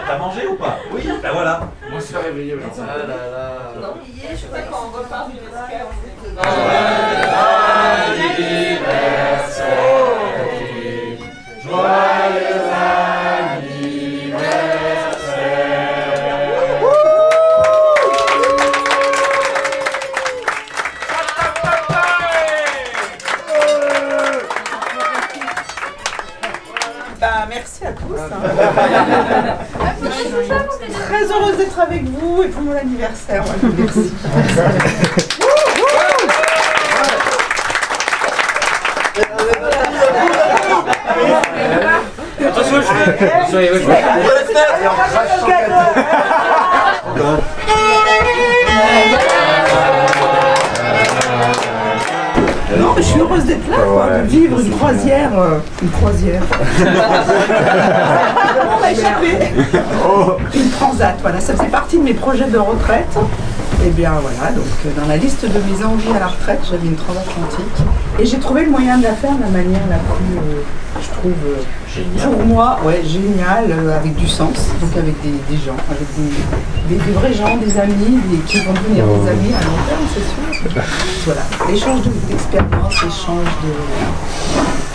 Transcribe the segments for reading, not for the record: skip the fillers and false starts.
T'as mangé ou pas? Oui. Bah voilà. Moi, je suis réveillé. Ah là là. Non, je crois qu'on repart du escale. Joyeux merci à tous. Je suis très heureuse d'être avec vous et pour mon anniversaire. Merci. Attention, je je suis heureuse d'être là, quoi, de vivre une croisière. Une croisière. On m'a échappé. Une transat, voilà, ça faisait partie de mes projets de retraite. Et bien voilà, donc dans la liste de mes envies à la retraite, j'avais une transatlantique. Et j'ai trouvé le moyen de la faire de la manière la plus, je trouve, pour moi, ouais, géniale, avec du sens, donc avec des gens, avec des vrais gens, des amis, qui vont devenir des amis à long terme, c'est sûr. Voilà, l'échange d'expérience, l'échange de...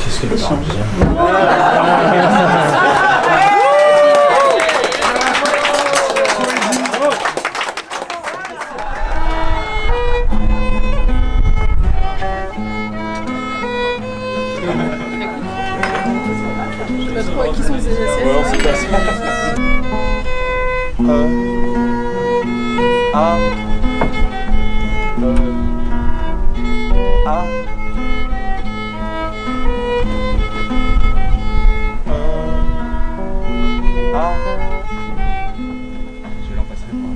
Qu'est-ce que l'échange? Qui sont ces essais? Ouais, on sait pas. Je vais l'en passer le bras.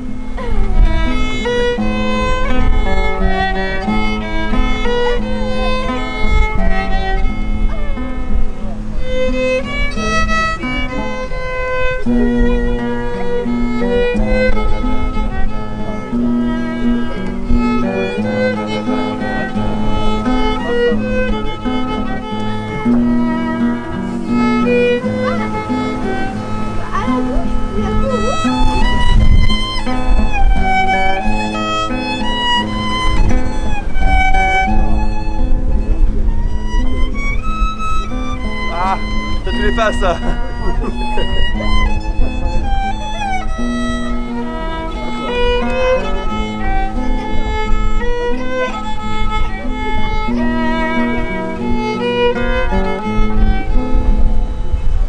Ah, toi tu les passes ça.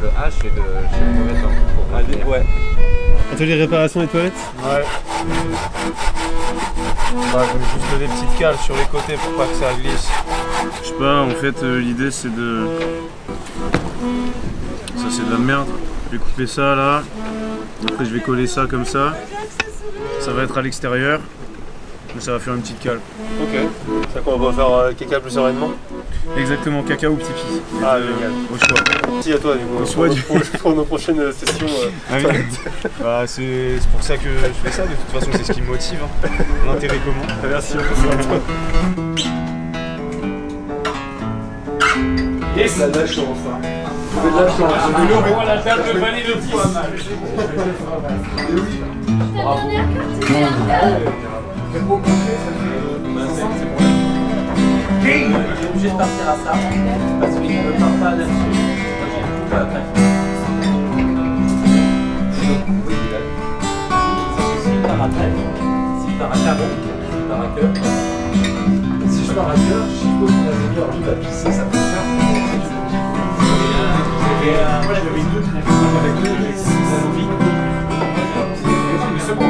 Le H c'est de chez le mauvais temps. Ouais. Atelier réparation des toilettes? Ouais. Bah, je vais juste des petites cales sur les côtés pour pas que ça glisse. Je sais pas, en fait l'idée c'est de... Ça c'est de la merde. Je vais couper ça là. Après je vais coller ça comme ça. Ça va être à l'extérieur. Mais ça va faire une petite cale. Ok. C'est quoi, on va faire caca plus sereinement? Exactement, caca ou pipi. Ah génial. Au choix. Merci à toi du coup. Au choix pour nos prochaines sessions. Ah oui. Bah, c'est pour ça que je fais ça, de toute façon c'est ce qui me motive. Hein. L'intérêt commun. Merci beaucoup à toi. Yes. La chance hein. On voit la table de vanille de poids mal. Bravo. Il est obligé de partir à ça parce qu'il ne part pas là-dessus. Moi j'ai tout après. S'il part à trèfle, s'il part à caron, s'il part à cœur. Si je pars à cœur, je suppose qu'on a venu en va pisser, ça peut faire. Moi j'avais deux trèfles. Avec deux, j'ai 6 envies. Mais c'est bon.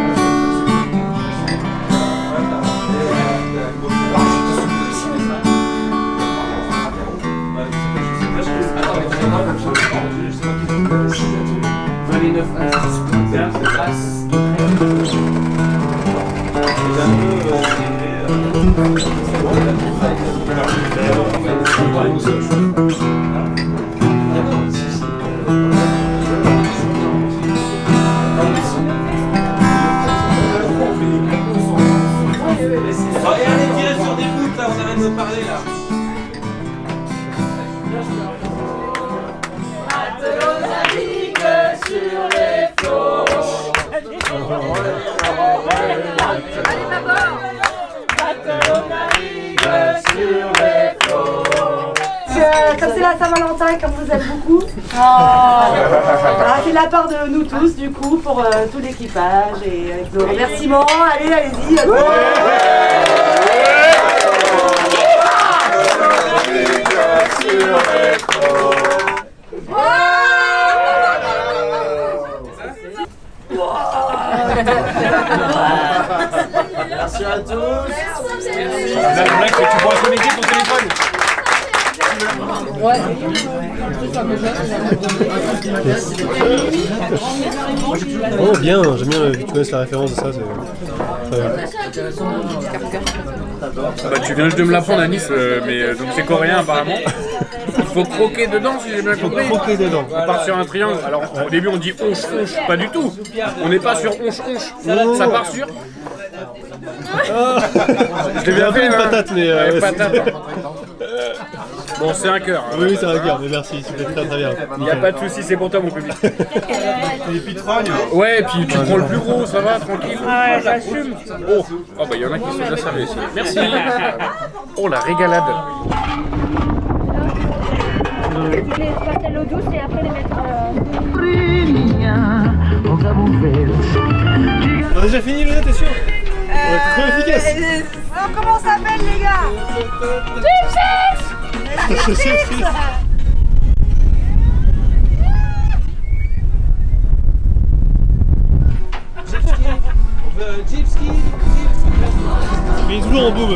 Allez, tirez sur des bouts là, on arrête de parler là. Comme c'est la Saint-Valentin, comme vous êtes beaucoup, voilà, c'est de la part de nous tous, du coup, pour tout l'équipage et avec nos remerciements. Allez, allez-y. Merci à tous. La blague, c'est que tu pourras connecter ton téléphone. Ouais. Oh bien, j'aime bien que tu connaisses la référence de ça, c'est très bien. Bah, tu viens juste de me l'apprendre à Nice, mais donc c'est coréen apparemment. Il faut croquer dedans si j'ai bien compris. Croquer dedans. On part sur un triangle. Alors au début on dit onche, pas du tout. On n'est pas sur onche. Ça part sur. Je l'ai bien fait une patate, mais. Ouais, patate. Bon, c'est un cœur. Hein. Oui, c'est un cœur, mais merci, tu fais très bien. Il n'y a pas de souci, c'est pour toi mon public. Les pitrognes. Ouais, et puis tu prends le plus gros, ça va, tranquille. Ah ouais, j'assume. Oh, bah il y en a qui sont déjà servis ici. Merci. Oh la régalade. Les passer à l'eau douce et après les mettre. On a déjà fini, Léna, t'es sûr? On est trop efficace. Alors, comment ça s'appelle, les gars? Gypsy. Mais il est toujours en boum.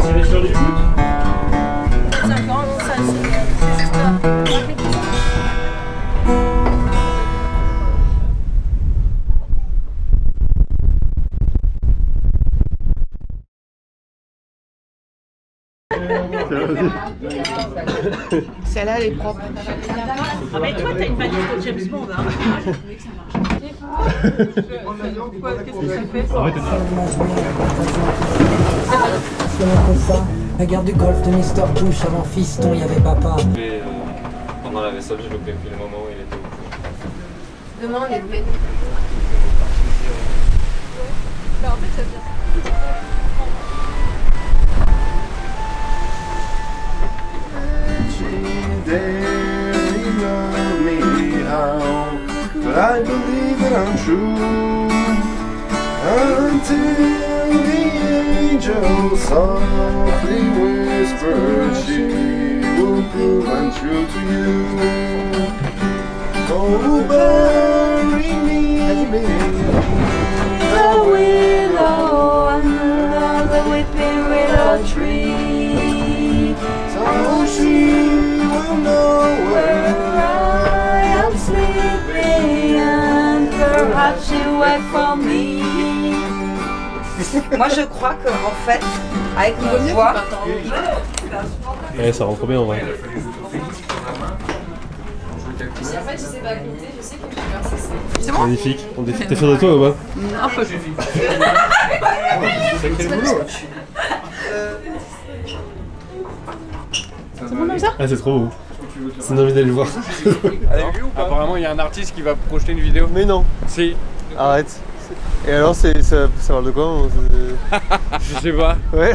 Tirer sur du foot. 50, ça c'est Celle-là, elle est propre. Ah mais toi, t'as une valise de James Bond, hein. Qu'est-ce que ça fait? La guerre du golf de Mr. Bush, avant fiston, il y avait papa. Mais pendant la vaisselle, j'ai loupé depuis le moment où il était au cours. demain on est blé. Bah en fait ça vient. But I believe that I'm true until the angel softly whispers she will prove I'm true to you. Oh, bury me beneath The willow under the weeping willow tree, so she will know where I am sleeping and perhaps she wait for me. Moi je crois que en fait, avec mon voix, Ouais, ça rentre bien en vrai. Si en fait je sais pas compter, je sais que je vais faire cesser. c'est bon? Magnifique. T'es fier de toi ou pas? Non, pas du tout. C'est bon comme ça? Ah, c'est trop beau. C'est une envie d'aller le voir. Apparemment, il y a un artiste qui va projeter une vidéo. Mais non. Si. Arrête. Et alors, ça parle de quoi? Je sais pas. Ouais.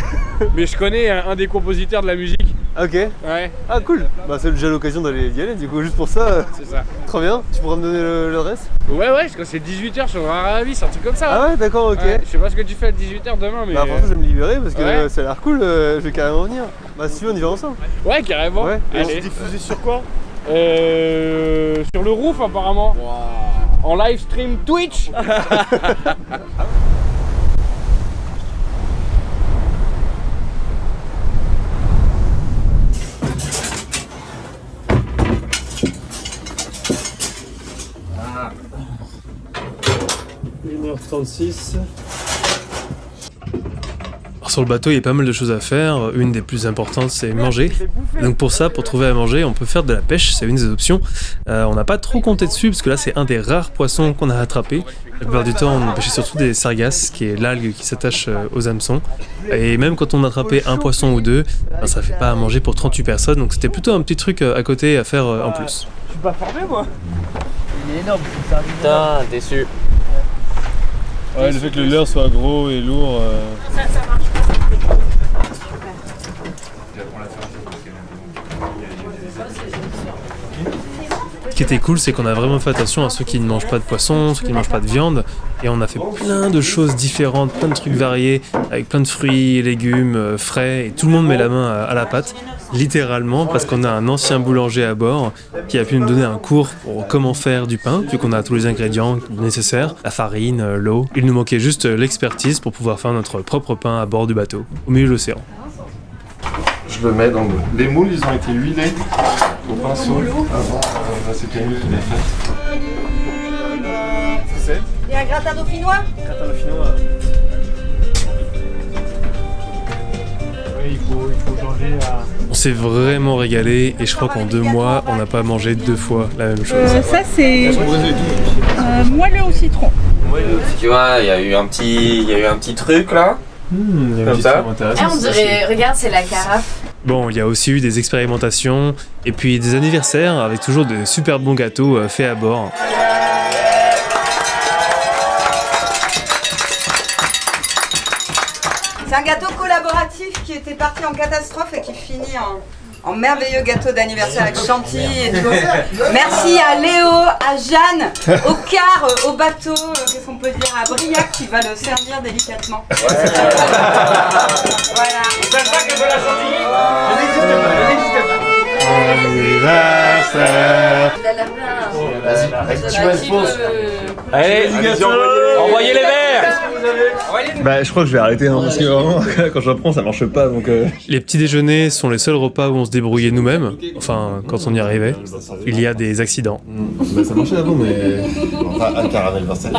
Mais je connais un des compositeurs de la musique. Ok. Ouais. Ah, cool. Bah, c'est déjà l'occasion d'aller y aller, du coup, juste pour ça. C'est ça. Trop bien. Tu pourras me donner l'adresse? Ouais, je crois que c'est 18h sur Raravis, un truc comme ça. Ah ouais, d'accord, ok. Ouais, je sais pas ce que tu fais à 18h demain, mais. Bah, franchement, je vais me libérer parce que Ouais. ça a l'air cool. Je vais carrément venir. Bah, si tu veux, on y va ensemble. Ouais, carrément. Ouais. Et Allez. c'est diffusé sur quoi? Sur le roof, apparemment. Wow. En live stream Twitch. 66. Alors sur le bateau, il y a pas mal de choses à faire. Une des plus importantes, c'est manger. Donc pour ça, pour trouver à manger, on peut faire de la pêche, c'est une des options. On n'a pas trop compté dessus, parce que là, c'est un des rares poissons qu'on a attrapé. La plupart du temps, on pêchait surtout des sargasses, qui est l'algue qui s'attache aux hameçons. Et même quand on attrapait un poisson ou deux, ben, ça fait pas à manger pour 38 personnes, donc c'était plutôt un petit truc à côté à faire en plus. Je suis pas formé moi. Il est énorme. Putain, déçu. Ouais, le fait que le leurre soit gros et lourd. Ça marche pas. Ce qui était cool, c'est qu'on a vraiment fait attention à ceux qui ne mangent pas de poisson, ceux qui ne mangent pas de viande, et on a fait plein de choses différentes, plein de trucs variés, avec plein de fruits, légumes, frais, et tout le monde met la main à la pâte, littéralement, parce qu'on a un ancien boulanger à bord qui a pu nous donner un cours pour comment faire du pain, vu qu'on a tous les ingrédients nécessaires, la farine, l'eau. Il nous manquait juste l'expertise pour pouvoir faire notre propre pain à bord du bateau, au milieu de l'océan. Je le mets dans l'eau. Les moules, ils ont été huilés au pinceau avant. C'est Camille qui l'a fait. C'est Il y a un gratin dauphinois. Gratin dauphinois. Oui, il faut changer à... On s'est vraiment régalé et je crois qu'en 2 mois, on n'a pas mangé 2 fois la même chose. Ça c'est moelleux au citron. Tu vois, il y a eu un petit truc là. Comme ça. On dirait, regarde, c'est la carafe. Bon, il y a aussi eu des expérimentations et puis des anniversaires avec toujours de super bons gâteaux faits à bord. C'est un gâteau collaboratif qui était parti en catastrophe et qui finit en merveilleux gâteau d'anniversaire avec chantilly et tout. Merci à Léo, à Jeanne, au car, au bateau, qu'est-ce qu'on peut dire, à Briac qui va le servir délicatement. Voilà. C'est ça que veut la chantilly. Je n'existe pas. Vas-y, tu vas pause. Allez, envoyez les verres. Bah je crois que je vais arrêter hein, parce que vraiment quand j'apprends ça marche pas donc Les petits déjeuners sont les seuls repas où on se débrouillait nous-mêmes, enfin quand on y arrivait. Il y a des accidents. Bah ça marchait avant mais... Enfin à caramel Versailles.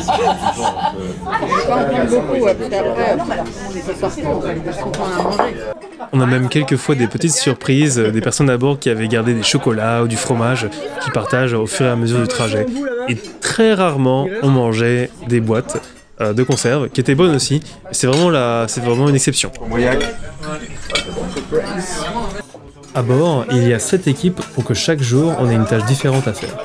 On a même quelques fois des petites surprises, des personnes à bord qui avaient gardé des chocolats ou du fromage qui partagent au fur et à mesure du trajet. Et très rarement on mangeait des boîtes de conserve, qui étaient bonnes aussi. C'est vraiment une exception. À bord, il y a 7 équipes pour que chaque jour on ait une tâche différente à faire.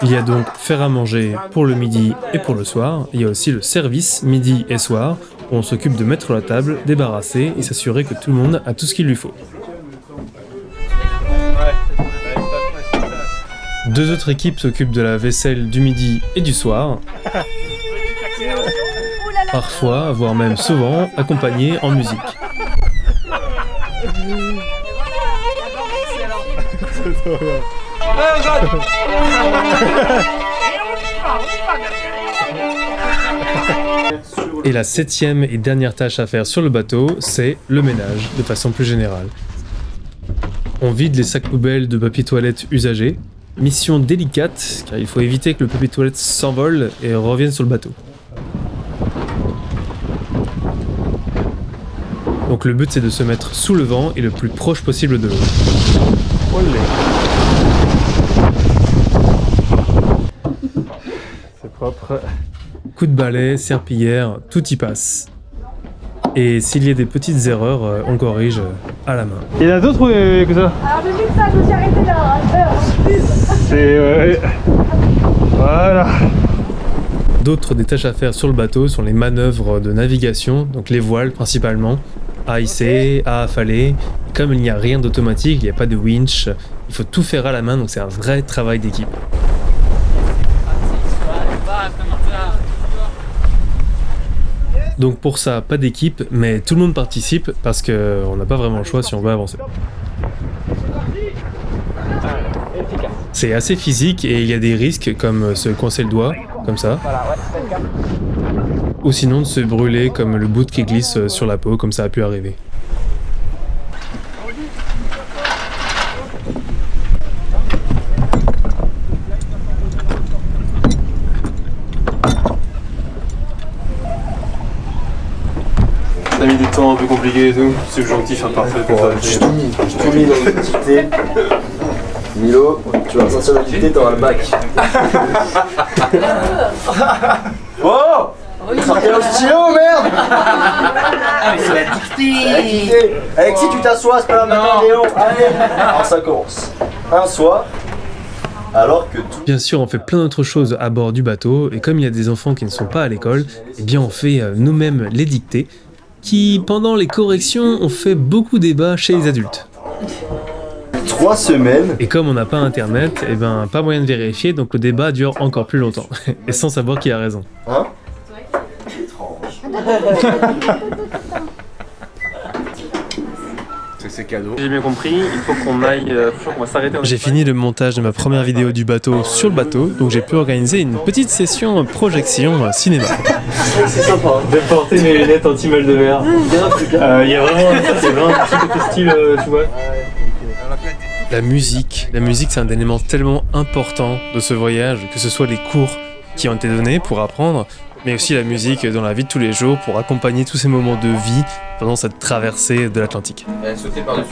Il y a donc faire à manger pour le midi et pour le soir. Il y a aussi le service midi et soir, où on s'occupe de mettre la table, débarrasser et s'assurer que tout le monde a tout ce qu'il lui faut. 2 autres équipes s'occupent de la vaisselle du midi et du soir. Parfois, voire même souvent, accompagnées en musique. Et la 7e et dernière tâche à faire sur le bateau, c'est le ménage, de façon plus générale. On vide les sacs poubelles de papier toilette usagés. Mission délicate, car il faut éviter que le papier toilette s'envole et revienne sur le bateau. Donc le but c'est de se mettre sous le vent et le plus proche possible de l'eau. c'est propre. Coup de balai, serpillière, tout y passe. Et s'il y a des petites erreurs, on corrige à la main. Il y en a d'autres que ça? Alors j'ai vu ça, je me suis arrêté là. C'est... Voilà. D'autres des tâches à faire sur le bateau sont les manœuvres de navigation, donc les voiles principalement, à hisser, à affaler. Comme il n'y a rien d'automatique, il n'y a pas de winch, il faut tout faire à la main, donc c'est un vrai travail d'équipe. Donc pour ça, pas d'équipe, mais tout le monde participe parce qu'on n'a pas vraiment le choix si on veut avancer. C'est assez physique et il y a des risques comme se coincer le doigt, comme ça. Ou sinon de se brûler comme le bout qui glisse sur la peau, comme ça a pu arriver. T'as mis des temps un peu compliqués et tout. C'est gentil, faire parfait. J'ai tout mis dans le dicté. Milo, tu vas sortir la dictée, t'auras le bac. Oh! Sortez le stylo, merde! Ah, mais c'est la dictée! Alexis, tu t'assois, c'est pas la matin, Léon! Allez! Alors ça commence. Un soir, alors que tout... Bien sûr, on fait plein d'autres choses à bord du bateau, et comme il y a des enfants qui ne sont pas à l'école, eh bien on fait nous-mêmes les dictées, qui, pendant les corrections, ont fait beaucoup débat chez les adultes. 3 semaines. Et comme on n'a pas internet, eh ben pas moyen de vérifier, donc le débat dure encore plus longtemps. Et sans savoir qui a raison. Hein? C'est cadeau. J'ai bien compris, il faut qu'on aille, qu'on va s'arrêter. J'ai fini le montage de ma première vidéo du bateau sur le bateau, donc j'ai pu organiser une petite session projection cinéma. C'est sympa. Je vais porter mes lunettes anti-mal de mer. Il y a vraiment c'est vraiment un petit côté style, tu vois. La musique c'est un élément tellement important de ce voyage, que ce soit les cours qui ont été donnés pour apprendre, mais aussi la musique dans la vie de tous les jours pour accompagner tous ces moments de vie pendant cette traversée de l'Atlantique. Sauter par-dessus.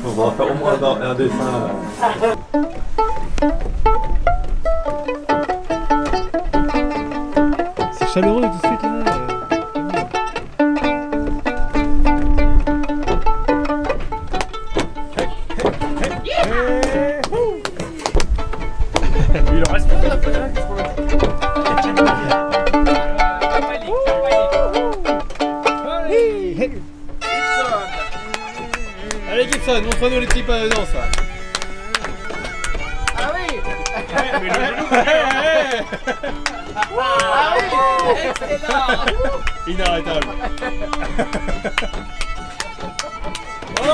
On va faire au moins un dessin. C'est chaleureux tout de suite là. Il en reste pas de la fenêtre. Allez Gibson, montre-nous les petits pas de danse là. Ah oui. Mais le genou. Ah oui. Excellent. Inarrêtable. Oh.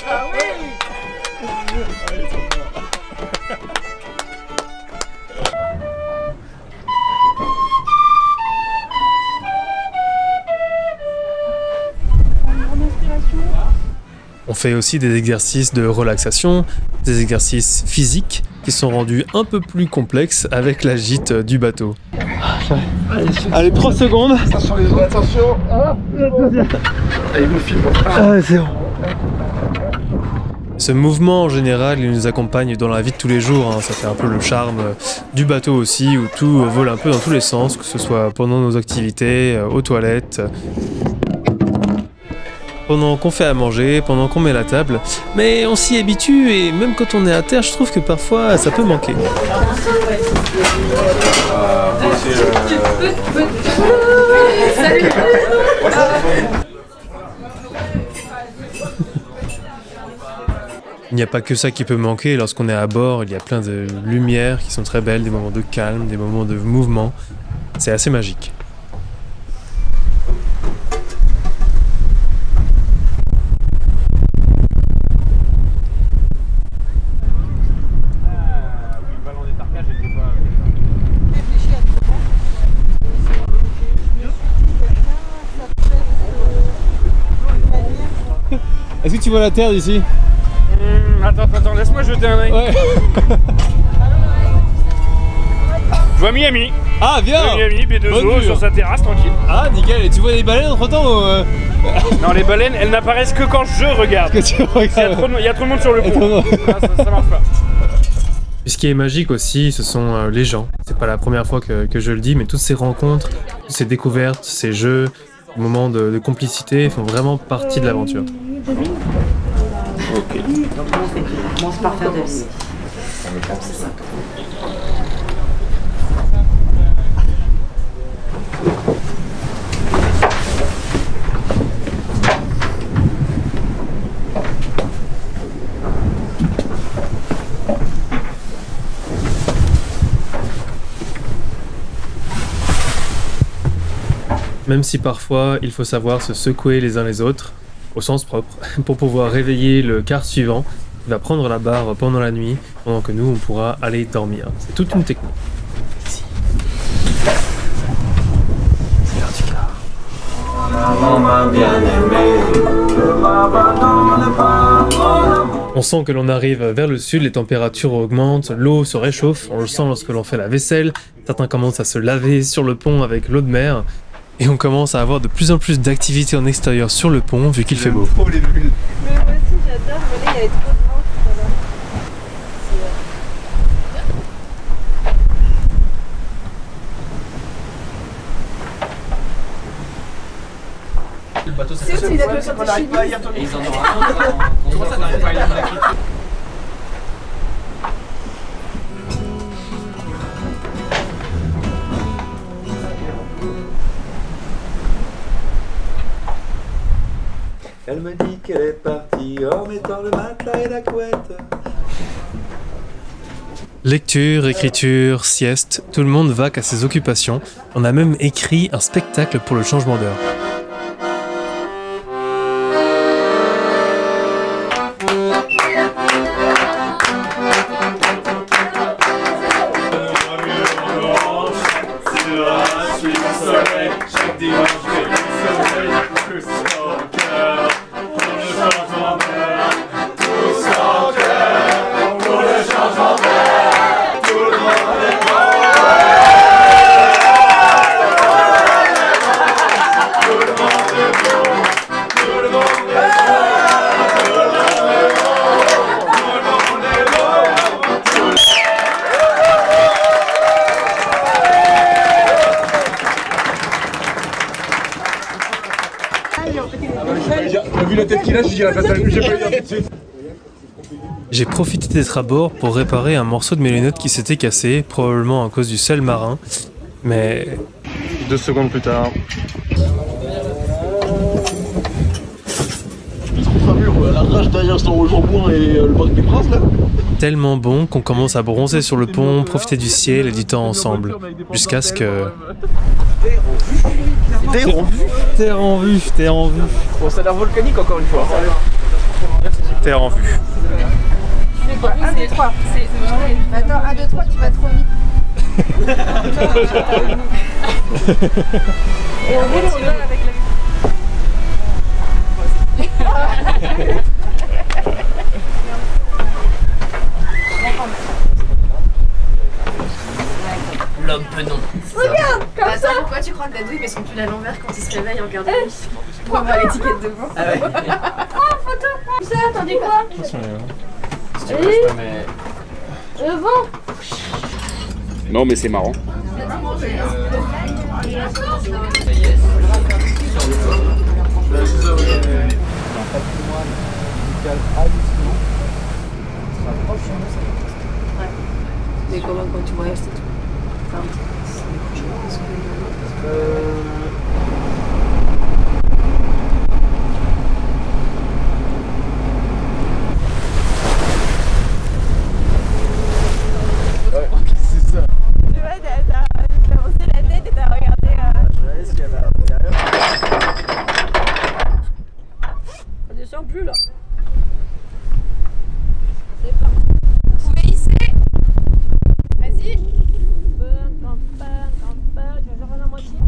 Ah oui. On fait aussi des exercices de relaxation, des exercices physiques qui sont rendus un peu plus complexes avec la gîte du bateau. Allez, 3 secondes. Attention les autres, attention. Allez, nous filme. Ah, c'est bon. Ce mouvement en général, il nous accompagne dans la vie de tous les jours, hein. Ça fait un peu le charme du bateau aussi, où tout vole un peu dans tous les sens, que ce soit pendant nos activités, aux toilettes, pendant qu'on fait à manger, pendant qu'on met la table. Mais on s'y habitue et même quand on est à terre, je trouve que parfois ça peut manquer. Il n'y a pas que ça qui peut manquer lorsqu'on est à bord, il y a plein de lumières qui sont très belles, des moments de calme, des moments de mouvement. C'est assez magique. Est-ce que tu vois la terre d'ici? Attends, laisse-moi jeter un œil. Ouais. Je vois Miami. Ah, bien. Miami, B2O sur sa terrasse, tranquille. Ah, nickel. Et tu vois des baleines entre temps ou Non, les baleines, elles n'apparaissent que quand je regarde. Que tu regardes. Il y a trop de monde sur le pont. Ah, ça marche pas. Et ce qui est magique aussi, ce sont les gens. C'est pas la première fois que je le dis, mais toutes ces rencontres, toutes ces découvertes, ces jeux, des moments de complicité font vraiment partie de l'aventure. Ok. Donc on commence par faire de l'eau. C'est ça. Même si parfois il faut savoir se secouer les uns les autres, au sens propre, pour pouvoir réveiller le quart suivant, qui va prendre la barre pendant la nuit, pendant que nous on pourra aller dormir. C'est toute une technique. C'est l'heure du quart. Maman m'a bien aimé, ne m'abandonne pas. On sent que l'on arrive vers le sud, les températures augmentent, l'eau se réchauffe, on le sent lorsque l'on fait la vaisselle, certains commencent à se laver sur le pont avec l'eau de mer, et on commence à avoir de plus en plus d'activités en extérieur sur le pont vu qu'il fait beau. Mais moi aussi j'adore, mais là il y avait trop de vent tout à l'heure. Le bateau, C'est aussi une application chimique. Et ils en auront un. Comment ça n'arrive pas à lire l'écriture? Elle me dit qu'elle est partie en mettant le matelas et la couette. Lecture, écriture, sieste, tout le monde vaque à ses occupations. On a même écrit un spectacle pour le changement d'heure. Vu la tête qu'il a, je dirais pas ça, j'ai pas eu tout de suite. J'ai profité d'être à bord pour réparer un morceau de mes lunettes qui s'était cassé, probablement à cause du sel marin, mais... 2 secondes plus tard. La rage derrière son jambon et le bac des princes là. Tellement bon qu'on commence à bronzer sur le pont, profiter du ciel et du temps ensemble, jusqu'à ce que... Terre en vue. Terre en vue, terre en vue. Bon, ça a l'air volcanique encore une fois. Terre en vue. Tu fais quoi? 1, 2, 3. Attends, 1, 2, 3, tu vas trop vite. Et on roule, on va avec la L'homme penon. Regarde, comme ça. Pourquoi tu crois que Dadou il met son pull à l'envers quand il se réveille en regardant lui pour avoir l'étiquette devant? Ah ouais. Oh, photo. Ça, t'en dis quoi? Si tu veux, je te mets... Le vent. Non mais c'est marrant. Mais comment quand tu voyages, c'est tout. C'est ça. Tu vois, t'as haussé la tête et t'as regardé. Je vais aller ce qu'il y avait à l'intérieur. On descend plus là. C'est parti. Vous pouvez hisser. Vas-y. Tu vas faire la moitié.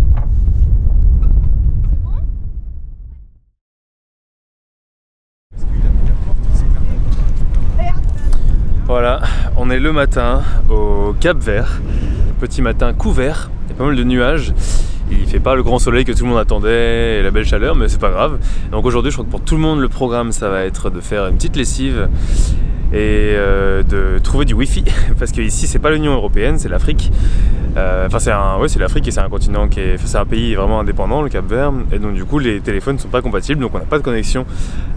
C'est bon? Voilà, on est le matin au Cap-Vert. Petit matin couvert, il y a pas mal de nuages. Il fait pas le grand soleil que tout le monde attendait et la belle chaleur, mais c'est pas grave. Donc aujourd'hui, je crois que pour tout le monde, le programme, ça va être de faire une petite lessive et de trouver du wifi, parce que ici c'est pas l'Union Européenne, c'est l'Afrique. Enfin c'est l'Afrique et c'est un continent qui est, c'est un pays vraiment indépendant, le Cap-Vert, et donc du coup les téléphones ne sont pas compatibles, donc on n'a pas de connexion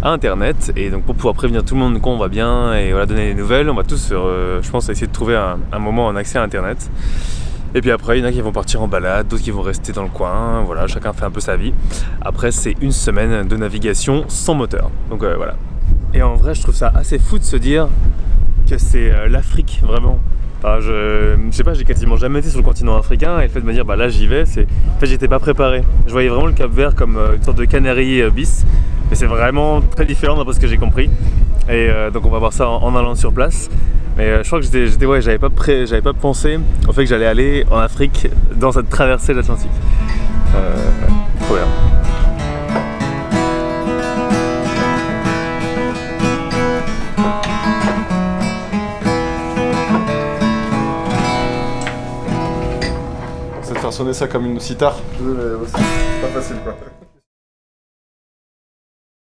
à internet, et donc pour pouvoir prévenir tout le monde qu'on va bien et voilà, donner des nouvelles, on va tous je pense essayer de trouver un moment en accès à internet. Et puis après, il y en a qui vont partir en balade, d'autres qui vont rester dans le coin, voilà, chacun fait un peu sa vie. Après, c'est une semaine de navigation sans moteur, donc voilà. Et en vrai, je trouve ça assez fou de se dire que c'est l'Afrique, vraiment. Enfin, je sais pas, j'ai quasiment jamais été sur le continent africain, et le fait de me dire, bah là j'y vais, c'est... En fait, j'étais pas préparé. Je voyais vraiment le Cap-Vert comme une sorte de Canaries bis, mais c'est vraiment très différent d'après ce que j'ai compris. Et donc on va voir ça en allant sur place. Mais je crois que j'avais pas pensé au fait que j'allais aller en Afrique dans cette traversée de l'Atlantique. Trop bien. C'est de faire sonner ça comme une sitar. C'est pas facile quoi.